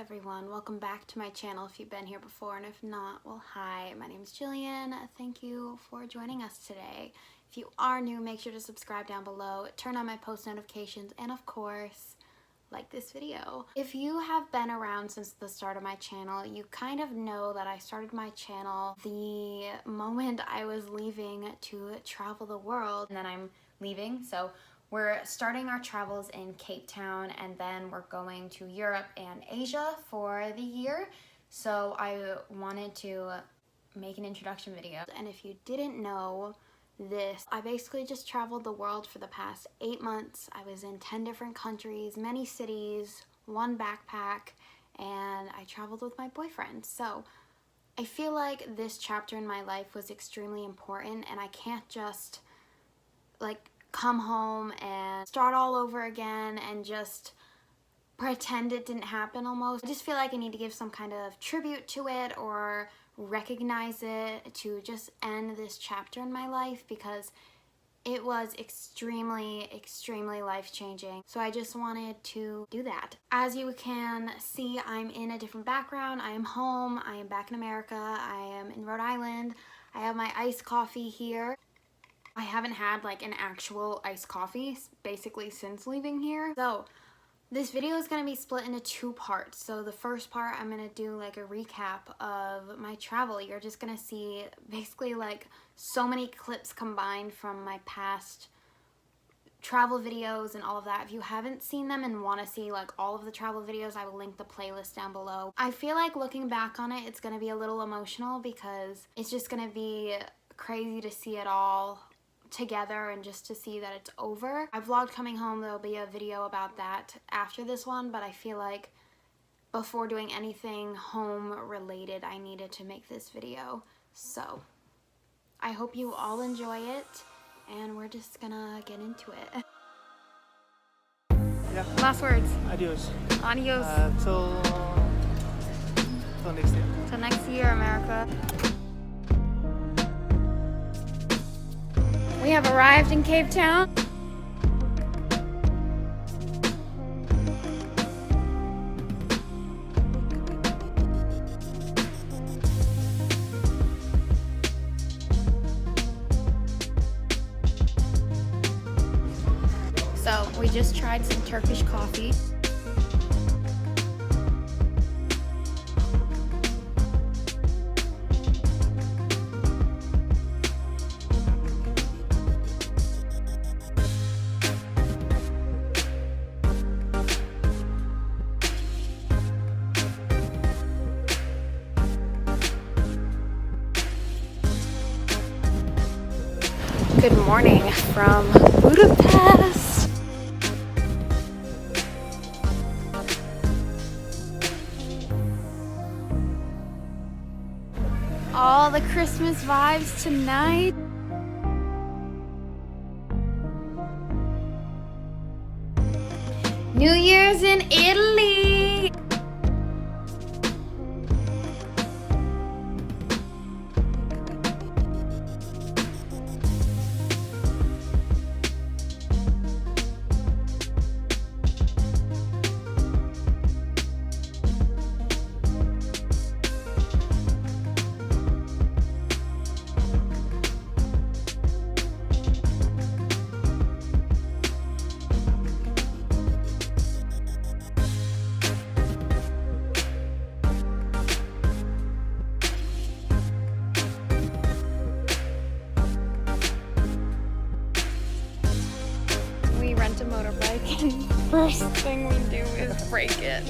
everyone, welcome back to my channel if you've been here before, and if not, well, hi, my name is Jillian. Thank you for joining us today. If you are new, make sure to subscribe down below, turn on my post notifications, and of course, like this video. If you have been around since the start of my channel, you kind of know that I started my channel the moment I was leaving to travel the world, and then I'm leaving, so we're starting our travels in Cape Town, and then we're going to Europe and Asia for the year. So I wanted to make an introduction video. And if you didn't know this, I basically just traveled the world for the past 8 months. I was in 10 different countries, many cities, one backpack, and I traveled with my boyfriend. So I feel like this chapter in my life was extremely important, and I can't just come home and start all over again and just pretend it didn't happen almost. I just feel like I need to give some kind of tribute to it or recognize it to just end this chapter in my life, because it was extremely life-changing. So I just wanted to do that. As you can see, I'm in a different background. I am home. I am back in America. I am in Rhode Island. I have my iced coffee here. I haven't had like an actual iced coffee basically since leaving here. So this video is going to be split into 2 parts. So the first part, I'm going to do like a recap of my travel. You're just going to see basically like so many clips combined from my past travel videos and all of that. If you haven't seen them and want to see like all of the travel videos, I will link the playlist down below. I feel like looking back on it, it's going to be a little emotional because it's just going to be crazy to see it all together and just to see that it's over. I vlogged coming home. There'll be a video about that after this one, but I feel like before doing anything home related, I needed to make this video. So I hope you all enjoy it, and we're just gonna get into it. Yeah. Last words. Adios. Adios. Till next year. Till next year, America. We have arrived in Cape Town. So we just tried some Turkish coffee. Good morning from Budapest. All the Christmas vibes tonight. New Year's in Italy. Rent a motorbike, and first thing we do is break it.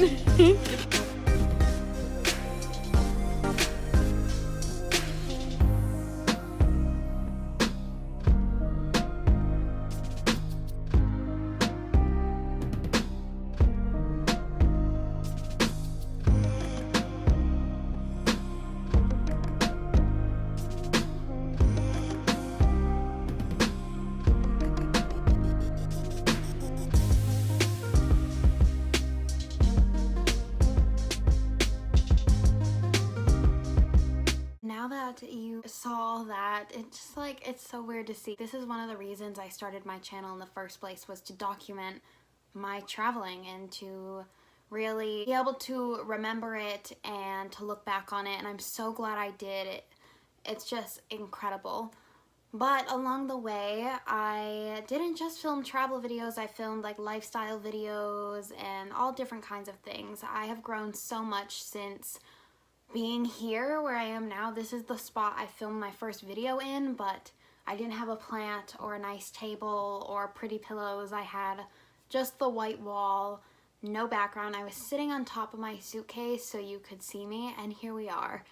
That you saw that, it's just like, it's so weird to see. This is one of the reasons I started my channel in the first place, was to document my traveling and to really be able to remember it and to look back on it, and I'm so glad I did it. It's just incredible. But along the way, I didn't just film travel videos, I filmed like lifestyle videos and all different kinds of things. I have grown so much since being here where I am now. This is the spot I filmed my first video in, but I didn't have a plant or a nice table or pretty pillows. I had just the white wall, no background. I was sitting on top of my suitcase so you could see me, and here we are.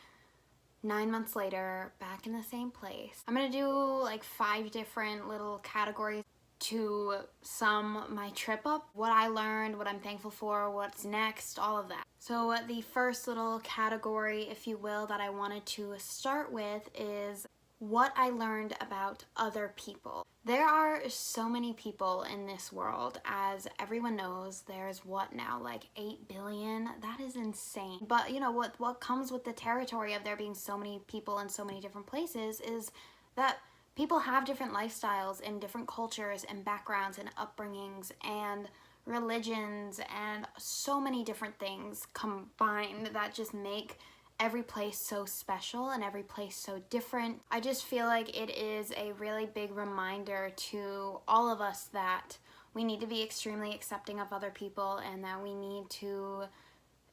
9 months later, back in the same place. I'm gonna do like 5 different little categories to sum my trip up. What I learned, what I'm thankful for, what's next, all of that. So the first little category, if you will, that I wanted to start with is what I learned about other people. There are so many people in this world. As everyone knows, there's what now, like 8 billion? That is insane. But you know, what comes with the territory of there being so many people in so many different places is that people have different lifestyles and different cultures and backgrounds and upbringings and religions and so many different things combined that just make every place so special and every place so different. I just feel like it is a really big reminder to all of us that we need to be extremely accepting of other people and that we need to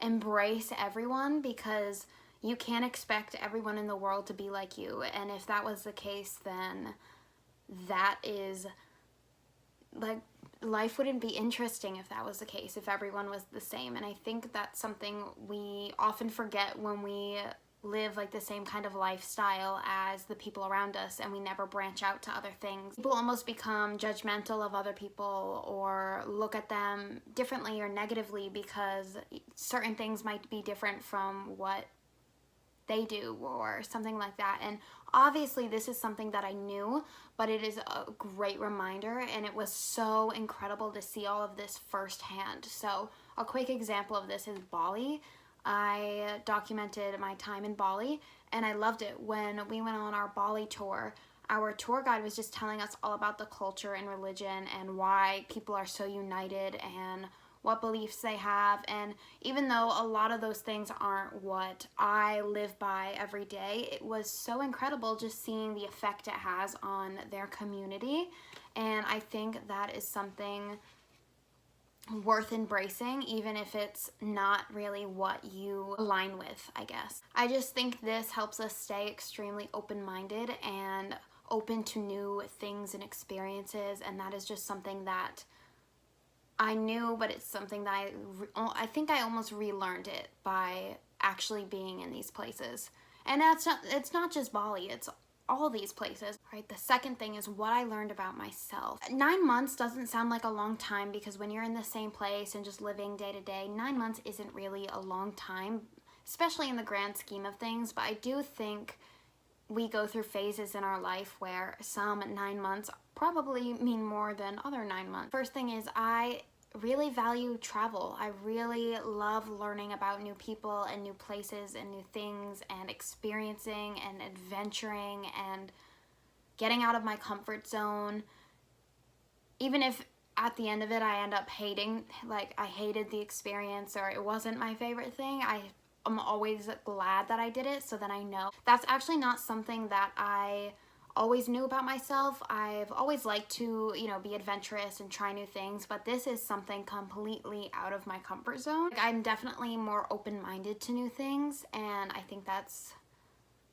embrace everyone, because you can't expect everyone in the world to be like you. And if that was the case, then that is like, life wouldn't be interesting if that was the case, if everyone was the same. And I think that's something we often forget when we live like the same kind of lifestyle as the people around us and we never branch out to other things. People almost become judgmental of other people or look at them differently or negatively because certain things might be different from what they do or something like that. And obviously this is something that I knew, but it is a great reminder, and it was so incredible to see all of this firsthand. So a quick example of this is Bali. I documented my time in Bali and I loved it. When we went on our Bali tour, our tour guide was just telling us all about the culture and religion and why people are so united and what beliefs they have. And even though a lot of those things aren't what I live by every day, it was so incredible just seeing the effect it has on their community. And I think that is something worth embracing, even if it's not really what you align with, I guess. I just think this helps us stay extremely open-minded and open to new things and experiences, and that is just something that I knew, but it's something that I think I almost relearned it by actually being in these places. And it's not just Bali, it's all these places. All right, the second thing is what I learned about myself. 9 months doesn't sound like a long time, because when you're in the same place and just living day to day, 9 months isn't really a long time, especially in the grand scheme of things. But I do think we go through phases in our life where some 9 months probably mean more than other 9 months. First thing is, I really value travel. I really love learning about new people and new places and new things and experiencing and adventuring and getting out of my comfort zone. Even if at the end of it I end up hating, like I hated the experience or it wasn't my favorite thing, I'm always glad that I did it, so then I know. That's actually not something that I always knew about myself. I've always liked to, you know, be adventurous and try new things, but this is something completely out of my comfort zone. Like, I'm definitely more open-minded to new things, and I think that's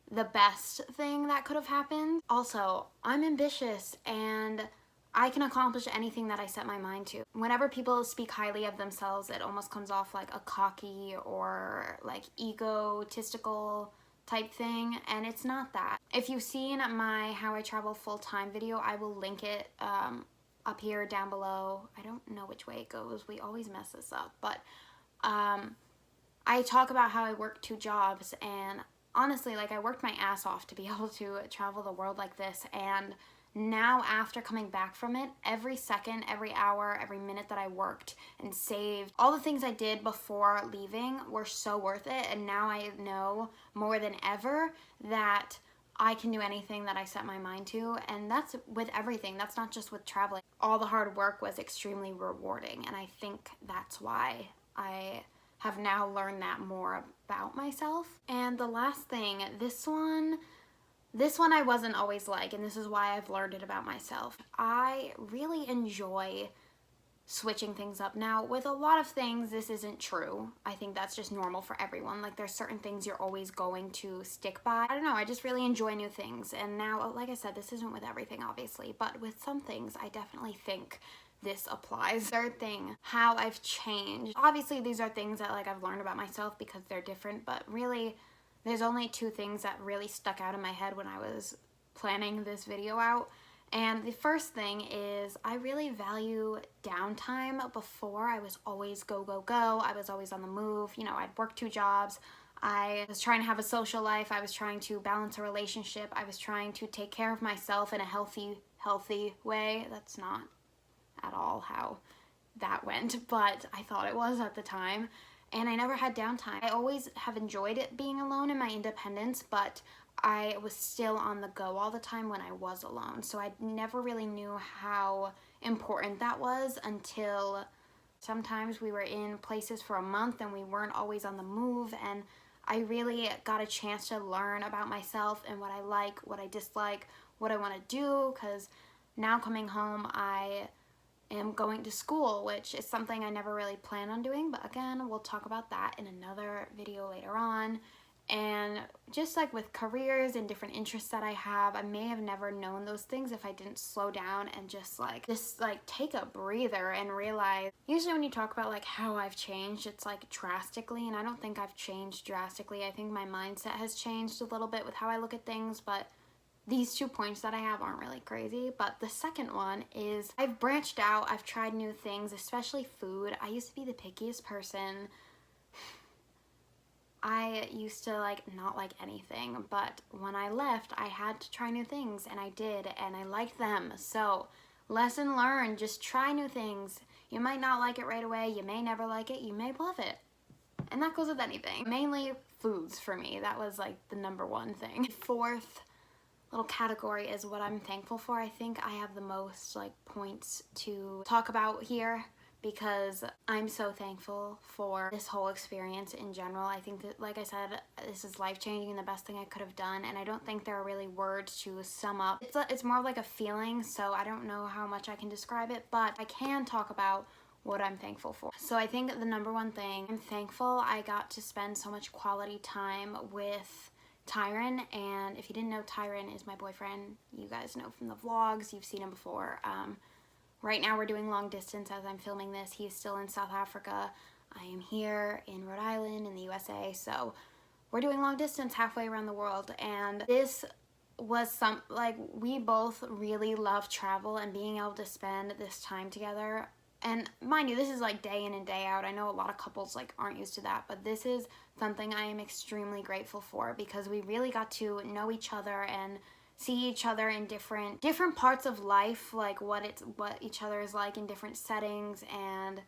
the best thing that could have happened. Also, I'm ambitious and I can accomplish anything that I set my mind to. Whenever people speak highly of themselves, it almost comes off like a cocky or like egotistical type thing, and it's not that. If you've seen my How I Travel Full-Time video, I will link it up here down below. I don't know which way it goes. We always mess this up, but I talk about how I work 2 jobs, and honestly, like, I worked my ass off to be able to travel the world like this. And now, after coming back from it, every second, every hour, every minute that I worked and saved, all the things I did before leaving were so worth it. And now I know more than ever that I can do anything that I set my mind to. And that's with everything. That's not just with traveling. All the hard work was extremely rewarding. And I think that's why I have now learned that more about myself. And the last thing, this one I wasn't always like, and this is why I've learned it about myself. I really enjoy switching things up. Now, with a lot of things, this isn't true. I think that's just normal for everyone. Like, there's certain things you're always going to stick by. I don't know, I just really enjoy new things. And now, like I said, this isn't with everything, obviously, but with some things, I definitely think this applies. Third thing, how I've changed. Obviously, these are things that, like, I've learned about myself because they're different, but really, there's only two things that really stuck out in my head when I was planning this video out. And the first thing is I really value downtime. Before, I was always go, go, go. I was always on the move. You know, I'd work 2 jobs. I was trying to have a social life. I was trying to balance a relationship. I was trying to take care of myself in a healthy way. That's not at all how that went, but I thought it was at the time. And I never had downtime. I always have enjoyed it being alone and my independence, but I was still on the go all the time when I was alone. So I never really knew how important that was until sometimes we were in places for a month and we weren't always on the move, and I really got a chance to learn about myself and what I like, what I dislike, what I want to do, because now coming home I am going to school, which is something I never really planned on doing, but again, we'll talk about that in another video later on. And just like with careers and different interests that I have, I may have never known those things if I didn't slow down and just take a breather and realize, usually when you talk about like how I've changed, it's like drastically, and I don't think I've changed drastically. I think my mindset has changed a little bit with how I look at things, but these 2 points that I have aren't really crazy. But the second one is I've branched out. I've tried new things, especially food. I used to be the pickiest person. I used to not like anything, but when I left, I had to try new things, and I did, and I liked them. So lesson learned, just try new things. You might not like it right away. You may never like it. You may love it. And that goes with anything. Mainly foods for me. That was like the number one thing. Fourth little category is what I'm thankful for. I think I have the most points to talk about here because I'm so thankful for this whole experience in general. I think that, like I said, this is life-changing and the best thing I could have done, and I don't think there are really words to sum up. It's more like a feeling, so I don't know how much I can describe it, but I can talk about what I'm thankful for. So I think the number one thing, I'm thankful I got to spend so much quality time with Tyron. And if you didn't know, Tyron is my boyfriend. You guys know from the vlogs, you've seen him before. Right now we're doing long distance as I'm filming this. He's still in South Africa. I am here in Rhode Island in the USA. So we're doing long distance halfway around the world. And this was we both really love travel and being able to spend this time together. And mind you, this is day in and day out. I know a lot of couples aren't used to that, but this is something I am extremely grateful for because we really got to know each other and see each other in different parts of life, what each other is like in different settings, and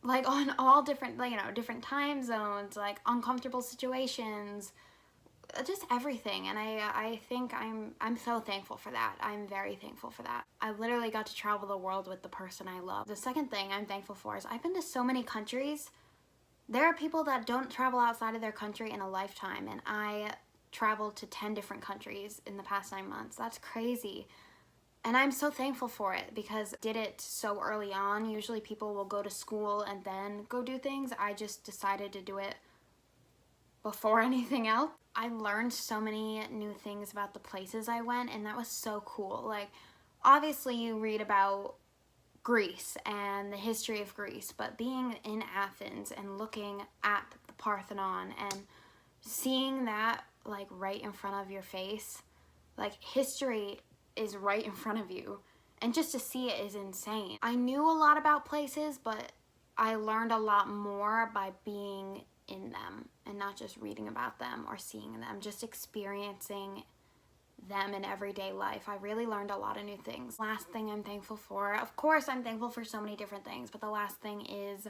on all different different time zones, uncomfortable situations, just everything. And I think I'm so thankful for that. I'm very thankful for that. I literally got to travel the world with the person I love. The second thing I'm thankful for is I've been to so many countries. There are people that don't travel outside of their country in a lifetime, and I traveled to 10 different countries in the past 9 months. That's crazy. And I'm so thankful for it because I did it so early on. Usually people will go to school and then go do things. I just decided to do it before anything else. I learned so many new things about the places I went, and that was so cool. Obviously you read about Greece and the history of Greece, but being in Athens and looking at the Parthenon and seeing that right in front of your face, history is right in front of you, and just to see it is insane. I knew a lot about places, but I learned a lot more by being in them and not just reading about them or seeing them, just experiencing them in everyday life. I really learned a lot of new things. Last thing I'm thankful for, of course I'm thankful for so many different things, but the last thing is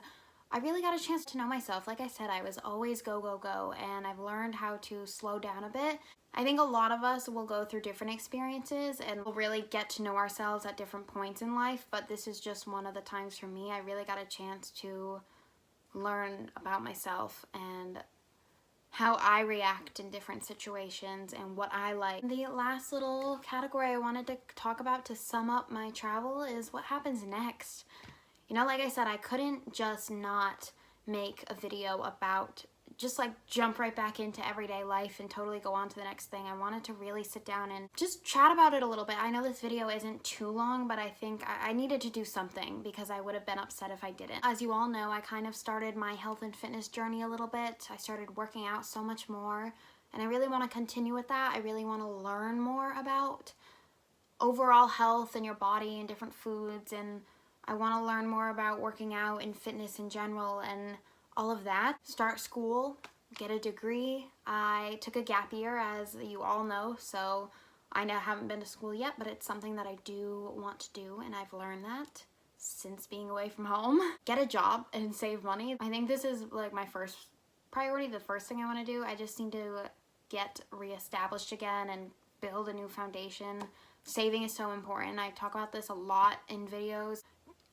I really got a chance to know myself. Like I said, I was always go, go, go, and I've learned how to slow down a bit. I think a lot of us will go through different experiences and we'll really get to know ourselves at different points in life, but this is just one of the times for me I really got a chance to learn about myself and how I react in different situations and what I like. The last little category I wanted to talk about to sum up my travel is what happens next. You know, like I said, I couldn't just not make a video about just like jump right back into everyday life and totally go on to the next thing. I wanted to really sit down and just chat about it a little bit. I know this video isn't too long, but I think I needed to do something because I would have been upset if I didn't. As you all know, I kind of started my health and fitness journey a little bit. I started working out so much more, and I really want to continue with that. I really want to learn more about overall health and your body and different foods, and I want to learn more about working out and fitness in general and all of that. Start school, get a degree. I took a gap year, as you all know, so I now haven't been to school yet, but it's something that I do want to do, and I've learned that since being away from home. Get a job and save money. I think this is like my first priority, the first thing I want to do. I just need to get reestablished again and build a new foundation. Saving is so important. I talk about this a lot in videos.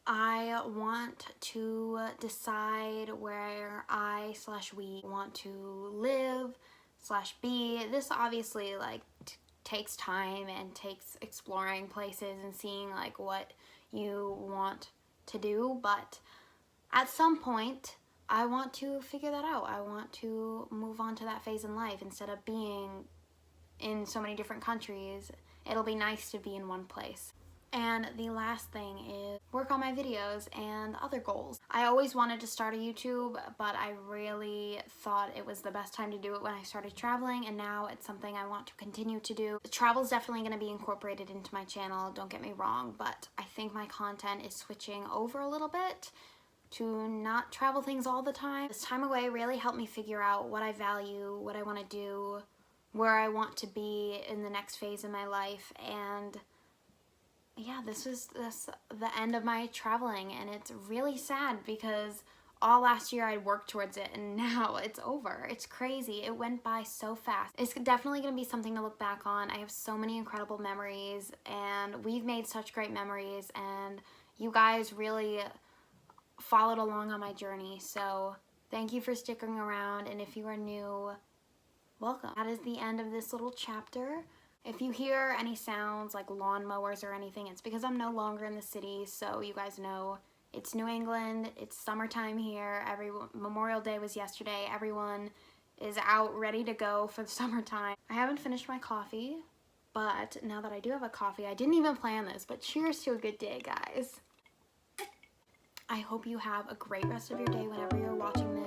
I want to decide where I/we want to live/be. This obviously like takes time and takes exploring places and seeing like what you want to do, but at some point I want to figure that out. I want to move on to that phase in life. Instead of being in so many different countries, it'll be nice to be in one place. And the last thing is work on my videos and other goals. I always wanted to start a YouTube, but I really thought it was the best time to do it when I started traveling, and now it's something I want to continue to do. Travel is definitely going to be incorporated into my channel, don't get me wrong, but I think my content is switching over a little bit to not travel things all the time. This time away really helped me figure out what I value, what I want to do, where I want to be in the next phase of my life, and yeah, this is the end of my traveling, and it's really sad because all last year I worked towards it, and now it's over. It's crazy. It went by so fast. It's definitely going to be something to look back on. I have so many incredible memories, and we've made such great memories, and you guys really followed along on my journey. So thank you for sticking around, and if you are new, welcome. That is the end of this little chapter. If you hear any sounds like lawnmowers or anything, it's because I'm no longer in the city, so you guys know it's New England, it's summertime here, Memorial Day was yesterday, everyone is out ready to go for the summertime. I haven't finished my coffee, but now that I do have a coffee, I didn't even plan this, but cheers to a good day, guys. I hope you have a great rest of your day whenever you're watching this.